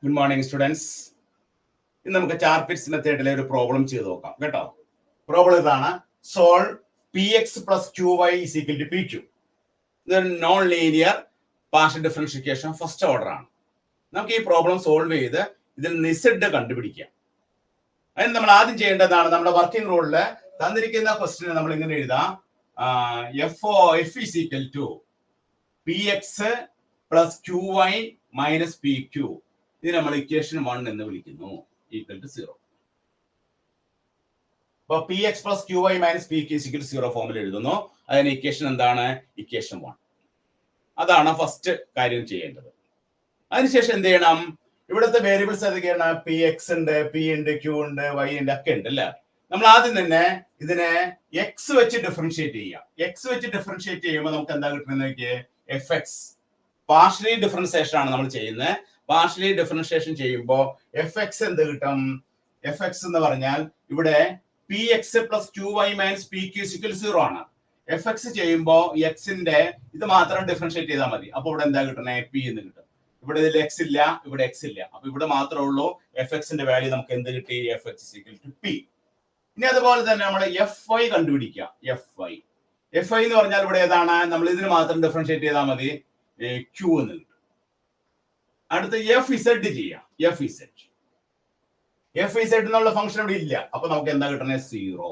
Good morning, students. ഇന്ന് നമുക്ക് ചാർപിറ്റ്സ് മെത്തേഡിലെ ഒരു പ്രോബ്ലം ചെയ്ത് നോക്കാം കേട്ടോ. പ്രോബ്ലം ഇതാണ്: solve px plus qy is equal to pq. ഇതൊരു non linear partial differentiation first order ആണ്. നമുക്ക് ഈ പ്രോബ്ലം സോൾവ് ചെയ്ത് ഇതിൽ നിസഡ് കണ്ടുപിടിക്കാം. അതിന് നമ്മൾ ആദ്യം ചെയ്യേണ്ടതാണ്, നമ്മുടെ വർക്കിംഗ് റൂളില് തന്നിരിക്കുന്ന ക്വസ്റ്റിനെ നമ്മൾ ഇങ്ങനെ എഴുതാം: f is equal to px plus qy minus pq. ഇതിനെ നമ്മൾ ഇക്വേഷൻ 1 എന്ന് വിളിക്കുന്നു, ഈക്വൽ ടു 0. അപ്പൊ px plus qy minus pq is equal to 0 ഫോമിൽ എഴുതുന്നു. അതിന് ഇക്വേഷൻ എന്താണ്? ഇക്വേഷൻ 1. അതാണ് ഫസ്റ്റ് കാര്യം ചെയ്യേണ്ടത്. അതിനുശേഷം എന്ത് ചെയ്യണം? ഇവിടുത്തെ വേരിയബിൾസ് ഏതൊക്കെയാണ്? px ഉണ്ട്, p ഉണ്ട്, q ഉണ്ട്, y ഉണ്ട്, ഒക്കെ ഉണ്ട് അല്ലേ. നമ്മൾ ആദ്യം തന്നെ ഇതിനെ x വെച്ച് ഡിഫറൻഷിയേറ്റ് ചെയ്യാം. x വെച്ച് ഡിഫറൻഷിയേറ്റ് ചെയ്യുമ്പോൾ നമുക്ക് എന്താ കിട്ടുന്നത്? fx. പാർഷ്യലി ഡിഫറൻസിയേഷൻ ആണ് നമ്മൾ ചെയ്യുന്നത്. പാർഷ്യലി ഡിഫറൻഷിയേഷൻ ചെയ്യുമ്പോൾ fx എന്ത് കിട്ടും? fx എന്ന് പറഞ്ഞാൽ ഇവിടെ px plus qy minus pq is equal to 0 ആണ്. fx ചെയ്യുമ്പോൾ x-ന്റെ ഇത് മാത്രം ഡിഫറൻഷിയേറ്റ് ചെയ്താൽ മതി. അപ്പൊ ഇവിടെ എന്താ കിട്ടണേ? p എന്ന് കിട്ടും. ഇവിടെ ഇതിൽ x ഇല്ല, ഇവിടെ x ഇല്ല. അപ്പൊ ഇവിടെ മാത്രമേ ഉള്ളൂ fx-ന്റെ വാല്യൂ. നമുക്ക് എന്ത് കിട്ടി? fx is equal to p. ഇനി അതുപോലെ തന്നെ നമ്മൾ fy കണ്ടുപിടിക്കുക. fy എന്ന് പറഞ്ഞാൽ ഇവിടെ ഏതാണ്? നമ്മൾ ഇതിന് മാത്രം ഡിഫറൻഷിയേറ്റ് ചെയ്താൽ മതി, q എന്ന് കിട്ടും. അടുത്ത fz ചെയ്യാം. fz എന്നുള്ള ഫംഗ്ഷൻ ഇവിടെ ഇല്ല. അപ്പൊ നമുക്ക് എന്താ കിട്ടണേ? 0.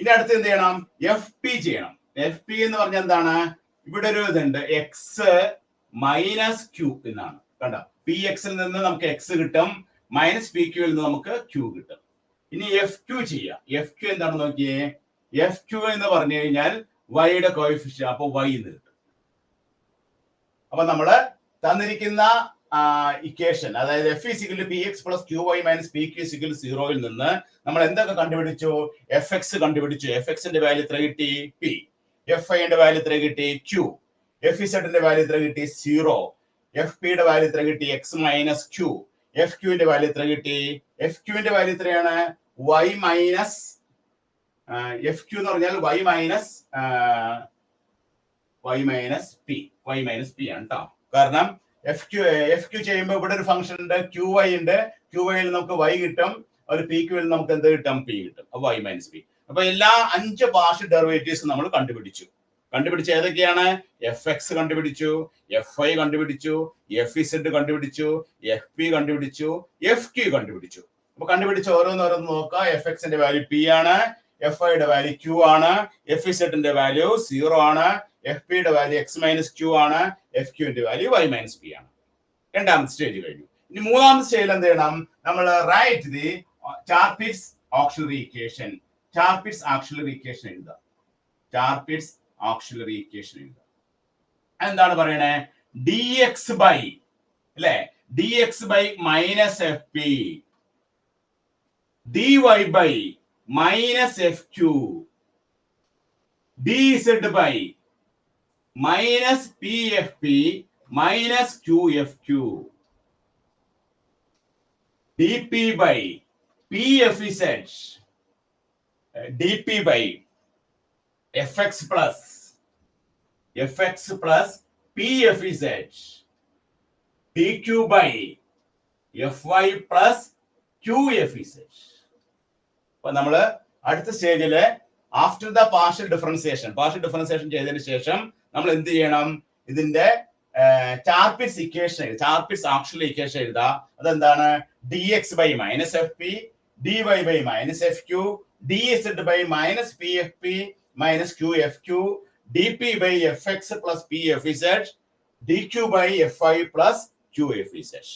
ഇനി അടുത്ത് എന്ത് ചെയ്യണം? fp ചെയ്യണം. fp എന്ന് പറഞ്ഞാൽ എന്താണ്? ഇവിടെ ഒരു ഇതുണ്ട്, x മൈനസ് q എന്നാണ്. കണ്ടോ? px ൽ നിന്ന് നമുക്ക് x കിട്ടും, മൈനസ് pq ൽ നിന്ന് നമുക്ക് q കിട്ടും. ഇനി fq ചെയ്യാം. fq എന്താണെന്ന് നോക്കിയേ. fq എന്ന് പറഞ്ഞു കഴിഞ്ഞാൽ y-യുടെ കോഎഫിഷ്യന്റ്. അപ്പൊ y എന്ന് കിട്ടും. അപ്പൊ നമ്മള് തന്നിരിക്കുന്ന ഇക്വേഷൻ, അതായത് f is equal to px plus qy minus pq is equal to 0 ൽ നിന്ന് നമ്മൾ എന്തൊക്കെ കണ്ടുപിടിച്ചു? fx കണ്ടുപിടിച്ചു. fx ന്റെ വാല്യൂ എത്ര കിട്ടി? p. fy ന്റെ വാല്യൂ എത്ര കിട്ടി? q. fz ന്റെ വാല്യൂ എത്ര കിട്ടി? 0. fp യുടെ വാല്യൂ എത്ര കിട്ടി? x minus q. fq ന്റെ വാല്യൂ എത്ര കിട്ടി? fq ന്റെ വാല്യൂ എത്രയാണ്? y മൈനസ് fq എന്ന് പറഞ്ഞാൽ y മൈനസ് p ആണ് കേട്ടോ. കാരണം fq ചെയ്യുമ്പോൾ ഇവിടെ ഒരു ഫംഗ്ഷൻ ഉണ്ട്, qy ഉണ്ട്. qy ൽ നമുക്ക് y കിട്ടും, ഒരു pq ൽ നമുക്ക് എന്ത് കിട്ടും? p കിട്ടും. അപ്പൊ y മൈനസ് p. അപ്പൊ എല്ലാ 5 പാർഷ്യൽ ഡെറിവേറ്റീവ്സ് നമ്മൾ കണ്ടുപിടിച്ചു. ഏതൊക്കെയാണ്? fx കണ്ടുപിടിച്ചു, fy കണ്ടുപിടിച്ചു, fz കണ്ടുപിടിച്ചു, fp കണ്ടുപിടിച്ചു, fq കണ്ടുപിടിച്ചു. അപ്പൊ കണ്ടുപിടിച്ച ഓരോന്നോരോന്ന് നോക്കാം. fx ന്റെ വാല്യൂ p ആണ്, fy യുടെ വാല്യൂ q ആണ്, fz ന്റെ വാല്യൂ 0 ആണ്, fp യുടെ വാല്യൂ x മൈനസ് q ആണ്, fq ന്റെ വാല്യൂ y മൈനസ് p ആണ്. രണ്ടാമത്തെ സ്റ്റേജ് കഴിഞ്ഞു. ഇനി മൂന്നാമത്തെ സ്റ്റേജിൽ എന്ത് ചെയ്യണം? നമ്മൾ write the Charpit's auxiliary equation. Charpit's auxiliary equation എഴുതാം. എന്താണ് പറയണേ? dx ബൈ അല്ലെ, dx by minus fp, dy by minus fq, dz by minus pfp minus qfq, dp by pfz, dp by fx plus pfz, dq by fy plus qfz. അപ്പൊ നമ്മള് അടുത്ത സ്റ്റേജില് after the partial differentiation ചെയ്തതിനു ശേഷം നമ്മൾ എന്ത് ചെയ്യണം? ഇതിന്റെ Charpit's equation, Charpit's auxiliary equation എഴുതാ. അതെന്താണ്? dx by minus fp, dy by minus fq, dz by minus pfp minus qfq, dp by fx plus pfz, dq by fy plus qfz.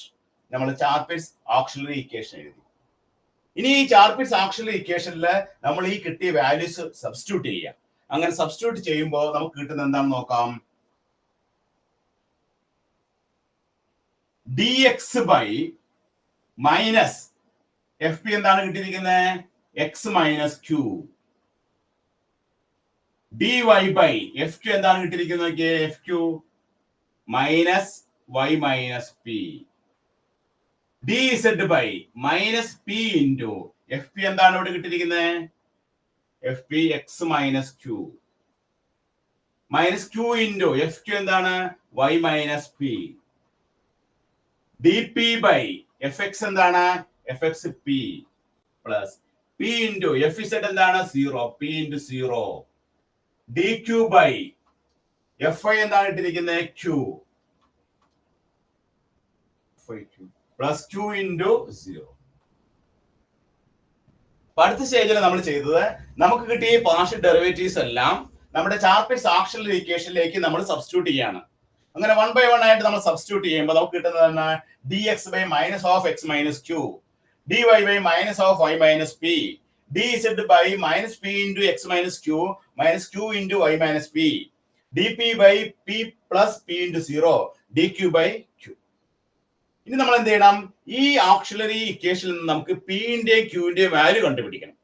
നമ്മൾ ചാർപിറ്റ്സ് auxiliary equation എഴുതി. ഇനി ഈ ചാർപിറ്റ്സ് auxiliary ഇക്വേഷനിൽ നമ്മൾ ഈ കിട്ടിയ വാല്യൂസ് സബ്സ്റ്റിറ്റ്യൂട്ട് ചെയ്യാം. അങ്ങനെ സബ്സ്റ്റിറ്റ്യൂട്ട് ചെയ്യുമ്പോൾ നമുക്ക് കിട്ടുന്ന എന്താണെന്ന് നോക്കാം. dx ബൈ മൈനസ് fp എന്താണ് കിട്ടിയിരിക്കുന്നത്? x minus q. dy ബൈ fq എന്താണ് കിട്ടിയിരിക്കുന്നത്? fq minus y minus p. dz by minus p into fp എന്താണ് ഇവിടെ കിട്ടിയിരിക്കുന്നത്? fp x minus q. Minus q into f q എന്താണ്? y minus p. dp by fx എന്താണ് fx p plus p into fz എന്താണ് 0 p into 0 dq by fi എന്താണ് ഇട്ടിരിക്കുന്നത് q plus q into 0. അടുത്ത സ്റ്റേജിൽ നമ്മൾ ചെയ്തത് നമുക്ക് കിട്ടിയ പാർഷ്യൽ ഡെറിവേറ്റീവ്സ് എല്ലാം നമ്മുടെ ചാർപിറ്റ്സ് ആക്സിലറി ഇക്വേഷനിലേക്ക് നമ്മൾ സബ്സ്റ്റിറ്റ്യൂട്ട് ചെയ്യാണ്. അങ്ങനെ 1 by 1 ആയിട്ട് നമ്മൾ സബ്സ്റ്റിറ്റ്യൂട്ട് ചെയ്യുമ്പോൾ നമുക്ക് കിട്ടുന്നത് dx by minus of x minus q, dy by minus of y minus p, dz by minus p into x minus q into y minus p, dp by p plus p into 0, dq by q. ഇനി നമ്മൾ എന്ത് ചെയ്യണം? ഈ auxiliary ഇക്വേഷനിൽ നിന്ന് നമുക്ക് p ന്റെയും q ന്റെയും വാല്യൂ കണ്ടുപിടിക്കണം.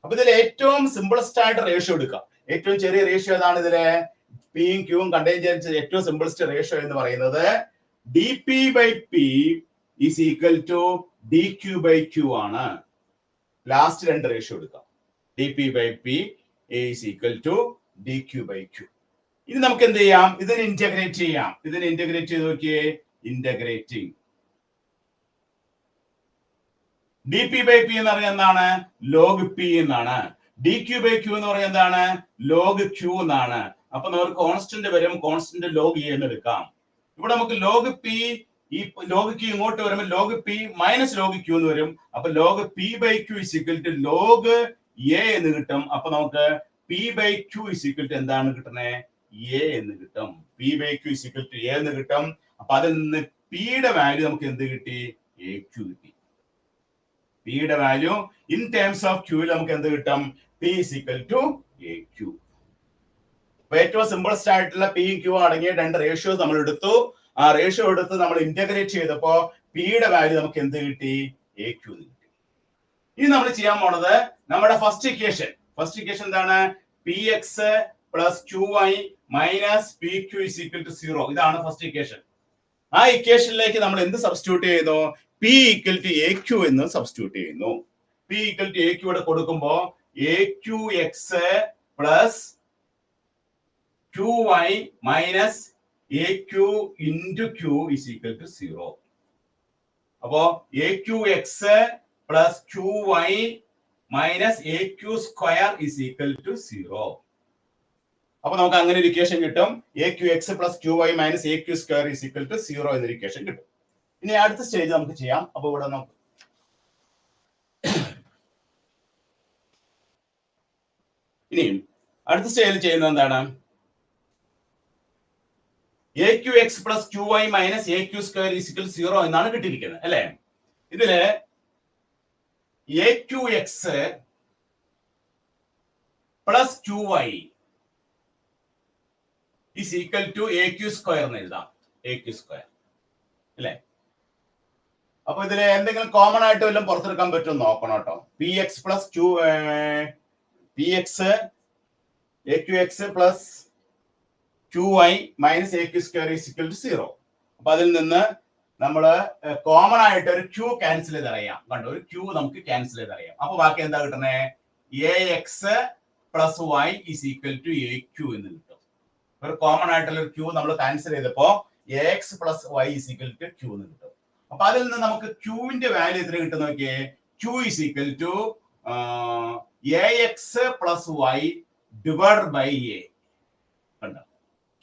അപ്പൊ ഇതിൽ ഏറ്റവും സിമ്പിളസ്റ്റ് ആയിട്ട് റേഷ്യോ എടുക്കാം. ഏറ്റവും ചെറിയ റേഷ്യോ ഏതാണ്? ഇതിലെ പിയും ക്യൂവും കണ്ടെയ്ൻ ചെയ്യുന്ന ഏറ്റവും സിമ്പിളസ്റ്റ് റേഷ്യോ എന്ന് പറയുന്നത് dp by p is equal to dq by q ആണ്. ലാസ്റ്റ് രണ്ട് റേഷ്യോ എടുക്കാം. dp by p is equal to dq by q. ഇനി നമുക്ക് എന്ത് ചെയ്യാം? ഇതിനെ ഇന്റഗ്രേറ്റ് ചെയ്യാം. ഇതിനെ ഇന്റഗ്രേറ്റ് ചെയ്ത് നോക്കിയേ. ഇന്റഗ്രേറ്റിംഗ് dp by p എന്ന് പറയുന്നത് എന്താണ്? log p എന്നാണ്. dq by q എന്ന് പറയുന്നത് എന്താണ്? log q എന്നാണ്. അപ്പൊ നമുക്ക് കോൺസ്റ്റന്റ് വരും. കോൺസ്റ്റന്റ് log a എന്ന് എടുക്കാം. ഇവിടെ നമുക്ക് log p ഈ log q ഇങ്ങോട്ട് വരുമ്പോൾ log p minus log q എന്ന് വരും. അപ്പൊ log p by q is equal to log a എന്ന് കിട്ടും. അപ്പൊ നമുക്ക് p by q is equal to എന്താണ് കിട്ടുന്നത്? a എന്ന് കിട്ടും. p by q is equal to a എന്ന് കിട്ടും. അപ്പൊ അതിൽ നിന്ന് p യുടെ വാല്യൂ നമുക്ക് എന്ത് കിട്ടി? aq കിട്ടി. p യുടെ value in terms of q നമുക്ക് എന്ത് കിട്ടും? p is equal to aq. ഏറ്റവും സിമ്പിൾസ്റ്റ് ആയിട്ടുള്ള p q അടങ്ങിയ രണ്ട് റേഷ്യോസ് നമ്മൾ എടുത്തു. ആ റേഷ്യോ എടുത്ത് നമ്മൾ ഇന്റഗ്രേറ്റ് ചെയ്തപ്പോ p യുടെ വാല്യൂ നമുക്ക് എന്ത് കിട്ടി? aq എന്ന് കിട്ടി. ഇനി നമ്മൾ ചെയ്യാൻ പോണത് നമ്മുടെ ഫസ്റ്റ് ഇക്വേഷൻ എന്താണ്? px plus qy minus pq is equal to 0. ഇതാണ് ഫസ്റ്റ് ഇക്വേഷൻ. ആ ഇക്വേഷനിലേക്ക് നമ്മൾ എന്ത് സബ്സ്റ്റിറ്റ്യൂട്ട് ചെയ്യുന്നു? p equal to aq എന്ന് സബ്സ്റ്റിറ്റ്യൂട്ട് ചെയ്യുന്നു. p equal to aq ഇവിടെ കൊടുക്കുമ്പോ aqx plus qy minus aq into q is equal to 0. അപ്പോ aqx plus qy minus aq square is equal to 0. അപ്പൊ നമുക്ക് അങ്ങനെ ഒരു ഇക്വേഷൻ കിട്ടും. aqx plus qy minus aq square is equal to 0 എന്നൊരു equation കിട്ടും. ഇനി അടുത്ത സ്റ്റേജ് നമുക്ക് ചെയ്യാം. അപ്പൊ ഇവിടെ നമുക്ക് ഇനിയും അടുത്ത സ്റ്റേജിൽ ചെയ്യുന്നത് എന്താണ്? aqx plus qy minus aq square is equal to 0 എന്നാണ് കിട്ടിയിരിക്കുന്നത് അല്ലെ? ഇതില് aqx plus qy is equal to aq square എന്ന് എഴുതാം. aq square അല്ലെ? അപ്പൊ ഇതിൽ എന്തെങ്കിലും കോമൺ ആയിട്ട് വല്ലതും പുറത്തെടുക്കാൻ പറ്റും നോക്കണം കേട്ടോ. px plus aqx plus qy minus aq square is equal to 0. അപ്പൊ അതിൽ നിന്ന് നമ്മൾ കോമൺ ആയിട്ട് ഒരു q ക്യാൻസൽ ചെയ്ത് അറിയാം. കണ്ടോ, ഒരു q നമുക്ക് ക്യാൻസൽ ചെയ്ത് അറിയാം. അപ്പൊ ബാക്കി എന്താ കിട്ടണേ? ax plus y is equal to aq എന്ന് കിട്ടും. ഒരു കോമൺ ആയിട്ടുള്ള ഒരു q നമ്മൾ ക്യാൻസൽ ചെയ്തപ്പോ ax plus y is equal to q എന്ന് കിട്ടും. അപ്പൊ അതിൽ നിന്ന് നമുക്ക് q ന്റെ വാല്യൂ എത്ര കിട്ടും നോക്കിയേ? q is equal to ax plus y divided by a. കണ്ടോ,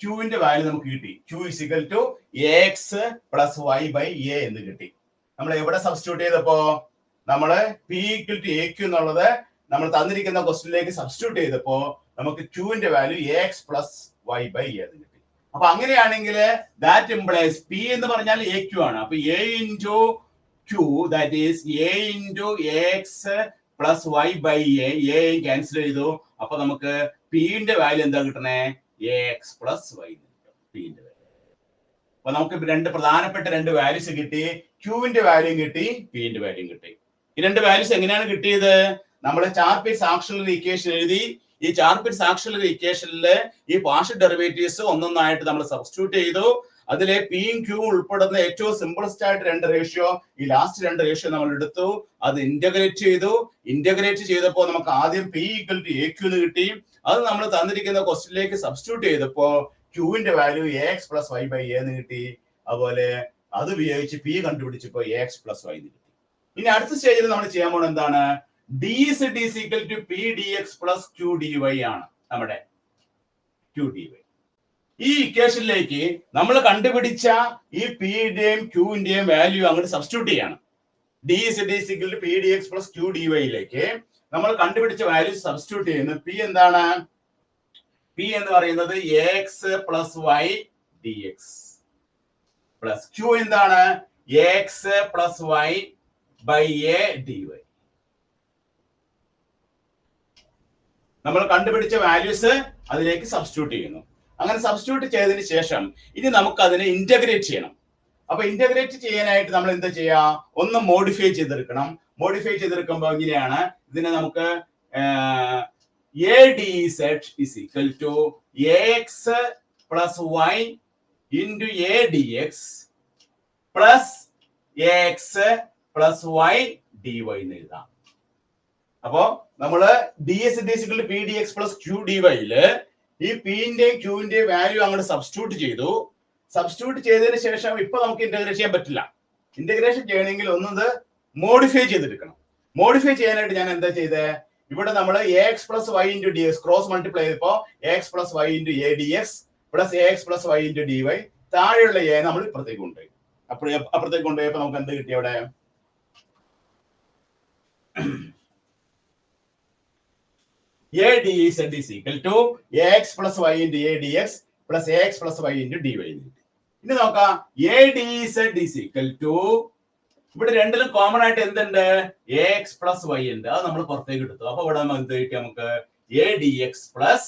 q ന്റെ വാല്യൂ നമുക്ക് കിട്ടി. q is equal to ax plus y by a എന്ന് കിട്ടി. നമ്മൾ എവിടെ സബ്സ്റ്റിറ്റ്യൂട്ട് ചെയ്തപ്പോ നമ്മള് p equal to aq എന്നുള്ളത് നമ്മൾ തന്നിരിക്കുന്ന ക്വസ്റ്റ്യനിലേക്ക് സബ്സ്റ്റിറ്റ്യൂട്ട് ചെയ്തപ്പോ നമുക്ക് q ന്റെ value ax plus y by a എന്ന് കിട്ടി. അപ്പൊ അങ്ങനെയാണെങ്കിൽ that implies p എന്ന് പറഞ്ഞാൽ aq ആണ്. അപ്പൊ a into q that is a into ax plus y by a cancel ചെയ്തു. അപ്പൊ നമുക്ക് p ന്റെ വാല്യൂ എന്താ കിട്ടണേ? ax plus y കിട്ടും. p ന്റെ വാല്യൂ. അപ്പൊ നമുക്ക് രണ്ട് പ്രധാനപ്പെട്ട രണ്ട് വാല്യൂസ് കിട്ടി. q ന്റെ വാല്യൂ കിട്ടി, p ന്റെ വാല്യൂ കിട്ടി. ഈ രണ്ട് വാല്യൂസ് എങ്ങനെയാണ് കിട്ടിയത്? നമ്മൾ ചാർപിറ്റ്സ് ആക്സിലറി ഇക്വേഷൻ എഴുതി. ഈ ചാർപിറ്റ്സ് ആക്സിലറി ഇക്വേഷനിലെ ഈ പാർഷ്യൽ ഡെറിവേറ്റീവ്സ് ഒന്നൊന്നായിട്ട് നമ്മൾ സബ്സ്റ്റിറ്റ്യൂട്ട് ചെയ്തു. അതിലെ പിയും ക്യൂവും ഉൾപ്പെടുന്ന ഏറ്റവും സിമ്പിളസ്റ്റ് ആയിട്ട് രണ്ട് റേഷ്യോ, ഈ ലാസ്റ്റ് രണ്ട് റേഷ്യോ നമ്മൾ എടുത്തു. അത് ഇന്റഗ്രേറ്റ് ചെയ്തു. ഇന്റഗ്രേറ്റ് ചെയ്തപ്പോൾ നമുക്ക് ആദ്യം p equal to aq എന്ന് കിട്ടി. അത് നമ്മൾ തന്നിരിക്കുന്ന ക്വസ്റ്റ്യനിലേക്ക് സബ്സ്റ്റിറ്റ്യൂട്ട് ചെയ്തപ്പോ ക്യൂവിന്റെ value ax plus y by a എന്ന് കിട്ടി. അതുപോലെ അത് ഉപയോഗിച്ച് പി കണ്ടുപിടിച്ചപ്പോ എക്സ് പ്ലസ് വൈ. ഇനി അടുത്ത സ്റ്റേജിൽ നമ്മൾ ചെയ്യാൻ പോകുന്നത് എന്താണ്? D z is equal to p d x plus q d y ആണ് നമ്മുടെ ക്യൂ ഡി വൈ. ഈ ഇക്വേഷനിലേക്ക് നമ്മൾ കണ്ടുപിടിച്ച ഈ പിയുടെയും ക്യൂവിന്റെയും വാല്യൂ അങ്ങോട്ട് സബ്സ്റ്റിറ്റ്യൂട്ട് ചെയ്യണം. D z is equal to p d x plus q d വൈയിലേക്ക് നമ്മൾ കണ്ടുപിടിച്ച വാല്യൂ സബ്സ്റ്റിറ്റ്യൂട്ട് ചെയ്യുന്നു. പി എന്താണ്? പി എന്ന് പറയുന്നത് x plus y d x plus q എന്താണ്? X plus y by a d y. നമ്മൾ കണ്ടുപിടിച്ച വാല്യൂസ് അതിലേക്ക് സബ്സ്റ്റിറ്റ്യൂട്ട് ചെയ്യുന്നു. അങ്ങനെ സബ്സ്റ്റിറ്റ്യൂട്ട് ചെയ്തതിന് ശേഷം ഇനി നമുക്ക് അതിനെ ഇന്റഗ്രേറ്റ് ചെയ്യണം. അപ്പൊ ഇന്റഗ്രേറ്റ് ചെയ്യാനായിട്ട് നമ്മൾ എന്താ ചെയ്യാ? ഒന്ന് മോഡിഫൈ ചെയ്തെടുക്കണം. മോഡിഫൈ ചെയ്തെടുക്കുമ്പോൾ ഇങ്ങനെയാണ്. ഇതിനെ നമുക്ക് a d z is equal to x plus y into a d x plus x plus y d y എന്ന് എഴുതാം. അപ്പോ നമ്മള് d s d z equal p d x plus q d വൈയില് ഈ പിന്റെയും ക്യൂവിന്റെയും വാല്യൂ അങ്ങോട്ട് സബ്സ്റ്റിറ്റ്യൂട്ട് ചെയ്തു. സബ്സ്റ്റിറ്റ്യൂട്ട് ചെയ്തതിന് ശേഷം ഇപ്പൊ നമുക്ക് ഇന്റഗ്രേറ്റ് ചെയ്യാൻ പറ്റില്ല. ഇന്റഗ്രേഷൻ ചെയ്യണമെങ്കിൽ ഒന്നത് മോഡിഫൈ ചെയ്തെടുക്കണം. മോഡിഫൈ ചെയ്യാനായിട്ട് ഞാൻ എന്താ ചെയ്തത്? ഇവിടെ നമ്മൾ x plus y into d x cross multiply ചെയ്തപ്പോ x plus y into a d x plus x plus y into d y, താഴെയുള്ള എ നമ്മൾ ഇപ്പുറത്തേക്ക് കൊണ്ടുപോയി. അപ്പുറത്തേക്ക് കൊണ്ടുപോയപ്പോ നമുക്ക് എന്ത് കിട്ടി? അവിടെ a dz is equal to x plus y into a dx plus x plus y into dy. ഇനി നോക്കാം. a dz is equal to ഇവിടെ രണ്ടിലും കോമൺ ആയിട്ട് എന്തുണ്ട്? x plus y ഉണ്ട്. അത് നമ്മൾ പുറത്തേക്ക് എടുത്തു. അപ്പൊ ഇവിടെ നമുക്ക് എന്ത് കിട്ടി? നമുക്ക് a dx plus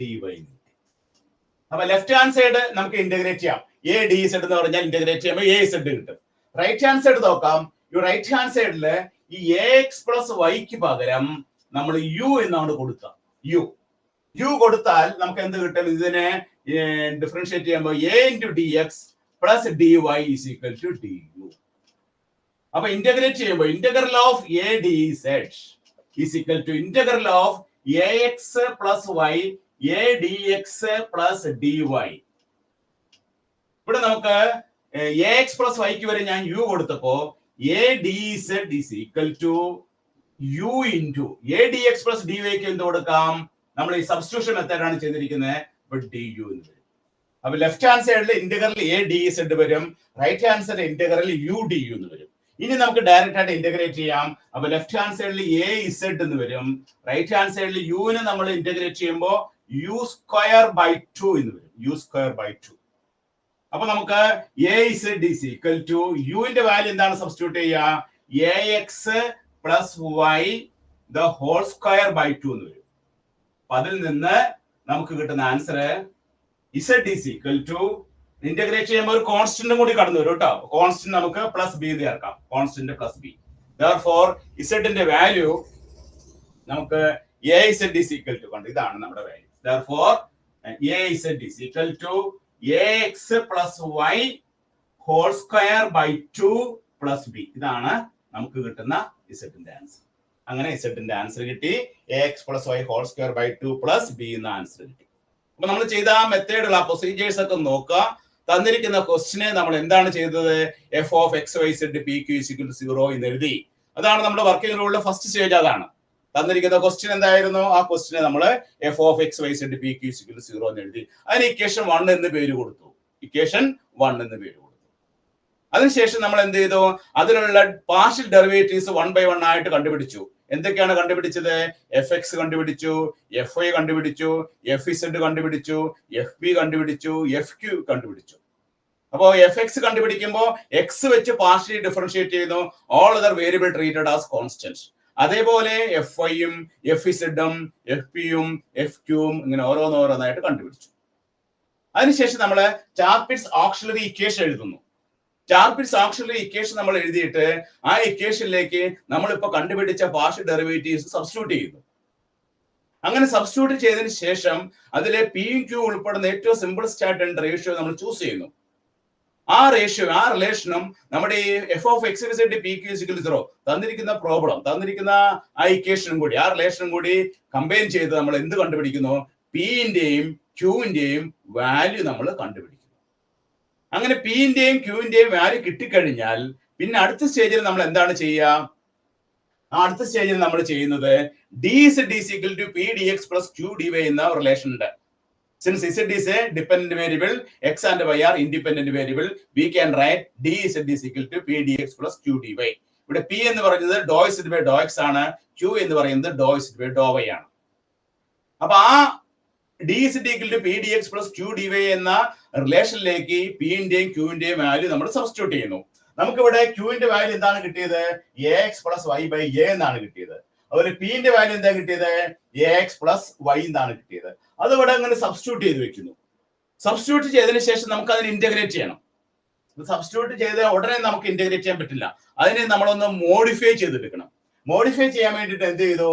dy. അപ്പൊ ലെഫ്റ്റ് ഹാൻഡ് സൈഡ് നമുക്ക് ഇന്റഗ്രേറ്റ് ചെയ്യാം. a dz എന്ന് പറഞ്ഞാൽ ഇന്റഗ്രേറ്റ് ചെയ്യുമ്പോൾ a z കിട്ടും. റൈറ്റ് ഹാൻഡ് സൈഡ് നോക്കാം. ഈ റൈറ്റ് ഹാൻഡ് സൈഡില് ഈ x plus yക്ക് പകരം നമ്മൾ യു എന്നാണ് കൊടുക്കുക. യു കൊടുത്താൽ നമുക്ക് എന്ത് കിട്ടും? ഇതിനെ ഡിഫറൻഷിയേറ്റ് ചെയ്യുമ്പോൾ a into d x plus d y is equal to d u. അപ്പൊ ഇന്റഗ്രേറ്റ് ചെയ്യുമ്പോൾ integral of a d z is equal to integral of a x plus y a d x plus d y. ഇവിടെ നമുക്ക് A x plus വൈക്ക് വരെ ഞാൻ u കൊടുത്തപ്പോ a d z is equal to u into a d x plus d വൈക്ക് എന്ത് കൊടുക്കാം? നമ്മൾ ഈ സബ്സ്റ്റിറ്റ്യൂഷൻ മെത്തേഡാണ് ചെയ്തിരിക്കുന്നത്. ഡി യു എന്ന് വരും. അപ്പൊ ലെഫ്റ്റ് ഹാൻഡ് സൈഡിൽ ഇന്റഗ്രൽ എ ഡി സെഡ് വരും, റൈറ്റ് ഹാൻഡ് സൈഡിൽ ഇന്റഗ്രൽ യു ഡി യു എന്ന് വരും. ഇനി നമുക്ക് ഡയറക്റ്റ് ആയിട്ട് ഇന്റഗ്രേറ്റ് ചെയ്യാം. അപ്പൊ ലെഫ്റ്റ് ഹാൻഡ് സൈഡിൽ എ ഇസഡ് എന്ന് വരും, റൈറ്റ് ഹാൻഡ് സൈഡിൽ യുവിനെ നമ്മൾ ഇന്റഗ്രേറ്റ് ചെയ്യുമ്പോൾ യു സ്ക്വയർ ബൈ 2 എന്ന് വരും. U square by 2. അപ്പൊ നമുക്ക് a z is equal to യുവിന്റെ വാല്യൂ എന്താണ് സബ്സ്റ്റിറ്റ്യൂട്ട് ചെയ്യുക? A x plus y the whole square by 2 എന്ന് വരും. അപ്പൊ അതിൽ നിന്ന് നമുക്ക് കിട്ടുന്ന answer z is equal to integrate ചെയ്യുമ്പോൾ ഒരു കോൺസ്റ്റന്റും കൂടി കടന്നു വരും കേട്ടോ. കോൺസ്റ്റന്റ് നമുക്ക് പ്ലസ് ബി ചേർക്കാം. Constant plus b. therefore ഇസഡിന്റെ വാല്യൂ നമുക്ക് a z is equal to കണ്ടു. ഇതാണ് നമ്മുടെ value. therefore a z is equal to a x plus y whole square by 2 plus b. ഇതാണ് നമുക്ക് കിട്ടുന്ന ഇസഡിന്റെ ആൻസർ. അങ്ങനെ ഇസഡിന്റെ ആൻസർ കിട്ടി. X plus y whole square by 2 plus b എന്ന ആൻസർ കിട്ടി. അപ്പൊ നമ്മൾ ചെയ്ത ആ മെത്തേഡുകൾ, ആ പ്രൊസീജിയേഴ്സ് ഒക്കെ നോക്കുക. തന്നിരിക്കുന്ന ക്വസ്റ്റിനെ നമ്മൾ എന്താണ് ചെയ്തത്? F of x y z p q equal to 0 എന്ന് എഴുതി. അതാണ് നമ്മുടെ വർക്കിംഗ് റൂളിലെ ഫസ്റ്റ് സ്റ്റേജ്. അതാണ് തന്നിരിക്കുന്ന ക്വസ്റ്റ്യൻ എന്തായിരുന്നു? ആ ക്വസ്റ്റിനെ നമ്മൾ f of x y z p q equal to 0 എന്ന് എഴുതി. അതിന് ഇക്വേഷൻ 1 എന്ന് പേര് കൊടുത്തു. ഇക്വേഷൻ 1 എന്ന് പേര് കൊടുത്തു. അതിനുശേഷം നമ്മൾ എന്ത് ചെയ്തു? അതിനുള്ള പാർഷ്യൽ ഡെറിവേറ്റീവ്സ് 1 by 1 ആയിട്ട് കണ്ടുപിടിച്ചു. എന്തൊക്കെയാണ് കണ്ടുപിടിച്ചത്? എഫ് എക്സ് കണ്ടുപിടിച്ചു, എഫ് ഐ കണ്ടുപിടിച്ചു, എഫ് ഇസഡ് കണ്ടുപിടിച്ചു, എഫ് ബി കണ്ടുപിടിച്ചു, എഫ് ക്യൂ കണ്ടുപിടിച്ചു. അപ്പോ എഫ് എക്സ് കണ്ടുപിടിക്കുമ്പോൾ എക്സ് വെച്ച് പാർഷ്യലി ഡിഫറൻഷിയേറ്റ് ചെയ്യുന്നു. All other variable treated as constant. അതേപോലെ എഫ് ഐയും എഫ് ഇസഡും എഫ് പിയും എഫ് ക്യൂവും ഇങ്ങനെ ഓരോന്നോരോന്നായിട്ട് കണ്ടുപിടിച്ചു. അതിനുശേഷം നമ്മൾ ചാർപിറ്റ്സ് ഓക്സിലറി ഇക്വേഷൻ എഴുതുന്നു. ചാർപിറ്റ്സ് ഓക്സിലറി ഇക്വേഷൻ നമ്മൾ എഴുതിയിട്ട് ആ ഇക്വേഷനിലേക്ക് നമ്മളിപ്പോ കണ്ടുപിടിച്ച പാർഷ്യൽ ഡെറിവേറ്റീവ്സ് സബ്സ്റ്റിറ്റ്യൂട്ട് ചെയ്യുന്നു. അങ്ങനെ സബ്സ്റ്റിറ്റ്യൂട്ട് ചെയ്തതിന് ശേഷം അതിലെ പിയും ക്യൂ ഉൾപ്പെടുന്ന ഏറ്റവും സിമ്പിൾസ്റ്റ് ആയിട്ടുള്ള റേഷ്യോ നമ്മൾ ചൂസ് ചെയ്യുന്നു. ആ റേഷ്യോ, ആ റിലേഷനും നമ്മുടെ ഈ f of x z p q equal to 0 തന്നിരിക്കുന്ന പ്രോബ്ലം, തന്നിരിക്കുന്ന ആ ഇക്വേഷനും കൂടി, ആ റിലേഷനും കൂടി കമ്പൈൻ ചെയ്ത് നമ്മൾ എന്ത് കണ്ടുപിടിക്കുന്നു? പിന്റെയും ക്യൂവിന്റെയും വാല്യൂ നമ്മൾ കണ്ടുപിടിക്കുന്നു. അങ്ങനെ പിന്റെയും ക്യൂവിന്റെയും വാല്യൂ കിട്ടിക്കഴിഞ്ഞാൽ പിന്നെ അടുത്ത സ്റ്റേജിൽ നമ്മൾ എന്താണ് ചെയ്യുക? അടുത്ത സ്റ്റേജിൽ നമ്മൾ ചെയ്യുന്നത് dz is equal to p dx plus q dy എന്ന റിലേഷൻ ഉണ്ട്. Since z is a dependent variable, x and y are independent variable, we can write dz is equal to p dx plus q dy. ഇവിടെ p എന്ന് പറയുന്നത് dou z by dou x ആണ്, q എന്ന് പറയുന്നത് dou z by dou y ആണ്. അപ്പൊ ആ dz equal to p dx plus q dy എന്ന റിലേഷനിലേക്ക് p ന്റെയും q ന്റെയും വാല്യൂ നമ്മൾ സബ്സ്റ്റിറ്റ്യൂട്ട് ചെയ്യുന്നു. നമുക്ക് ഇവിടെ q ന്റെ വാല്യൂ എന്താണ് കിട്ടിയത്? ax plus y by a എന്നാണ് കിട്ടിയത്. അതുപോലെ p ന്റെ വാല്യൂ എന്താ കിട്ടിയത്? ax plus y എന്നാണ് കിട്ടിയത്. അത് ഇവിടെ അങ്ങനെ സബ്സ്റ്റിറ്റ്യൂട്ട് ചെയ്ത് വെക്കുന്നു. സബ്സ്റ്റിറ്റ്യൂട്ട് ചെയ്തതിനു ശേഷം നമുക്ക് അതിനെ ഇന്റഗ്രേറ്റ് ചെയ്യണം. സബ്സ്റ്റിറ്റ്യൂട്ട് ചെയ്ത് ഉടനെ നമുക്ക് ഇന്റഗ്രേറ്റ് ചെയ്യാൻ പറ്റില്ല. അതിനെ നമ്മളൊന്ന് മോഡിഫൈ ചെയ്തെടുക്കണം. മോഡിഫൈ ചെയ്യാൻ വേണ്ടിയിട്ട് എന്ത് ചെയ്തു?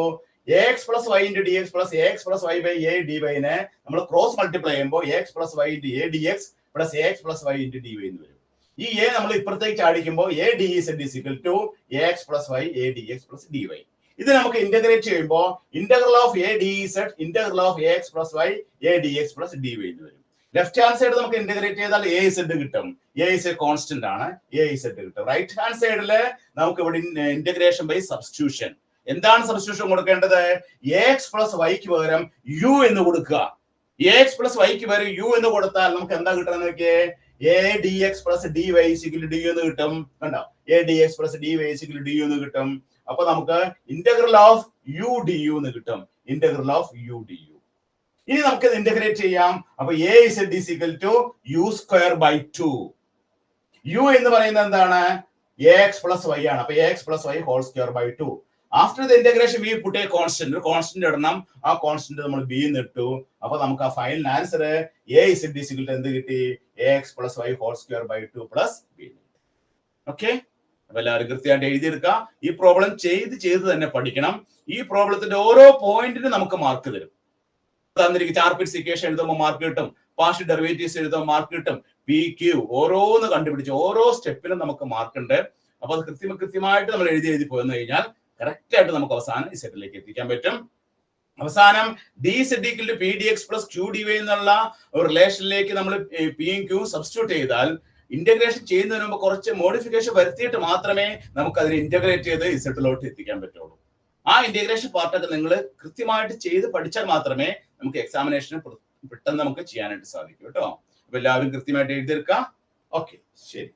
ax plus y into dx plus ax plus y by a dy നെ നമ്മൾ ക്രോസ് മൾട്ടിപ്ലൈ ചെയ്യുമ്പോൾ ax plus y into a dx plus ax plus y into dy എന്ന് വരും. ഈ a നമ്മൾ ഇപ്പുറത്തേക്ക് ചാടിക്കുമ്പോൾ a dz is equal to ax plus y a dx plus dy. ഇത് നമുക്ക് ഇന്റഗ്രേറ്റ് ചെയ്യുമ്പോൾ integral of a dz integral of ax plus y a dx plus dy എന്ന് വരും. ലെഫ്റ്റ് ഹാൻഡ് സൈഡ് നമുക്ക് ഇന്റഗ്രേറ്റ് ചെയ്താൽ az കിട്ടും. a is a constant ആണ്, az കിട്ടും. റൈറ്റ് ഹാൻഡ് സൈഡിൽ നമുക്ക് ഇവിടെ ഇന്റഗ്രേഷൻ ബൈ സബ്സ്റ്റിറ്റ്യൂഷൻ. എന്താണ് സബ്സ്റ്റിറ്റ്യൂഷൻ കൊടുക്കേണ്ടത്? ax plus y ക്ക് പകരം u എന്ന് കൊടുക്കുക. ax plus y ക്ക് പകരം u എന്ന് കൊടുത്താൽ നമുക്ക് എന്താ കിട്ടുന്നത് നോക്കിയേ? a dx plus dy is equal to du എന്ന് കിട്ടും. കണ്ടോ? a dx plus dy is equal to du എന്ന് കിട്ടും. അപ്പൊ നമുക്ക് ഇന്റഗ്രൽ ഓഫ് u du എന്ന് കിട്ടും. Integral of u du. ഇനി നമുക്ക് ഇന്റഗ്രേറ്റ് ചെയ്യാം. അപ്പൊ az is equal to u square by 2. u എന്ന് പറയുന്നത് എന്താണ്? ax plus y ആണ്. അപ്പൊ ax plus y whole square by 2. After the integration we put a constant. Constant ഇടണം. ആ കോൺസ്റ്റന്റ് നമ്മൾ b എന്ന് ഇട്ടു. അപ്പൊ നമുക്ക് ആ final answer a is equal to എന്ത് കിട്ടി? ax plus y whole square by 2 plus b. Okay, അപ്പൊ എല്ലാവരും കൃത്യമായിട്ട് എഴുതിയെടുക്കുക. ഈ പ്രോബ്ലം ചെയ്ത് തന്നെ പഠിക്കണം. ഈ പ്രോബ്ലത്തിന്റെ ഓരോ പോയിന്റിനും നമുക്ക് മാർക്ക് തരും. തന്നിരിക്കും ചാർപിറ്റ്സ് ഇക്വേഷൻ എഴുതുമ്പോൾ മാർക്ക് കിട്ടും, പാർഷ്യൽ ഡെറിവേറ്റീവ്സ് എഴുതുമ്പോൾ മാർക്ക് കിട്ടും, പി ക്യൂ ഓരോന്ന് കണ്ടുപിടിച്ച് ഓരോ സ്റ്റെപ്പിലും നമുക്ക് മാർക്ക് ഉണ്ട്. അപ്പൊ അത് കൃത്യമായിട്ട് നമ്മൾ എഴുതി പോയെന്ന് കഴിഞ്ഞാൽ കറക്റ്റ് ആയിട്ട് നമുക്ക് അവസാനം ഈ സെറ്റിലേക്ക് എത്തിക്കാൻ പറ്റും. അവസാനം dz equal to p dx plus q dy എന്നുള്ള ഒരു റിലേഷനിലേക്ക് നമ്മൾ പിയും ക്യൂ സബ്സ്റ്റിറ്റ്യൂട്ട് ചെയ്താൽ ഇന്റഗ്രേഷൻ ചെയ്യുന്നതിന് മുമ്പ് കുറച്ച് മോഡിഫിക്കേഷൻ വരുത്തിയിട്ട് മാത്രമേ നമുക്ക് അതിനെ ഇന്റഗ്രേറ്റ് ചെയ്ത് ഇസെറ്റിലോട്ട് എത്തിക്കാൻ പറ്റുള്ളൂ. ആ ഇന്റഗ്രേഷൻ പാർട്ടൊക്കെ നിങ്ങൾ കൃത്യമായിട്ട് ചെയ്ത് പഠിച്ചാൽ മാത്രമേ നമുക്ക് എക്സാമിനേഷന് പെട്ടെന്ന് നമുക്ക് ചെയ്യാനായിട്ട് സാധിക്കൂ കേട്ടോ. അപ്പൊ എല്ലാവരും കൃത്യമായിട്ട് എഴുതിയെടുക്കാം. ഓക്കെ, ശരി.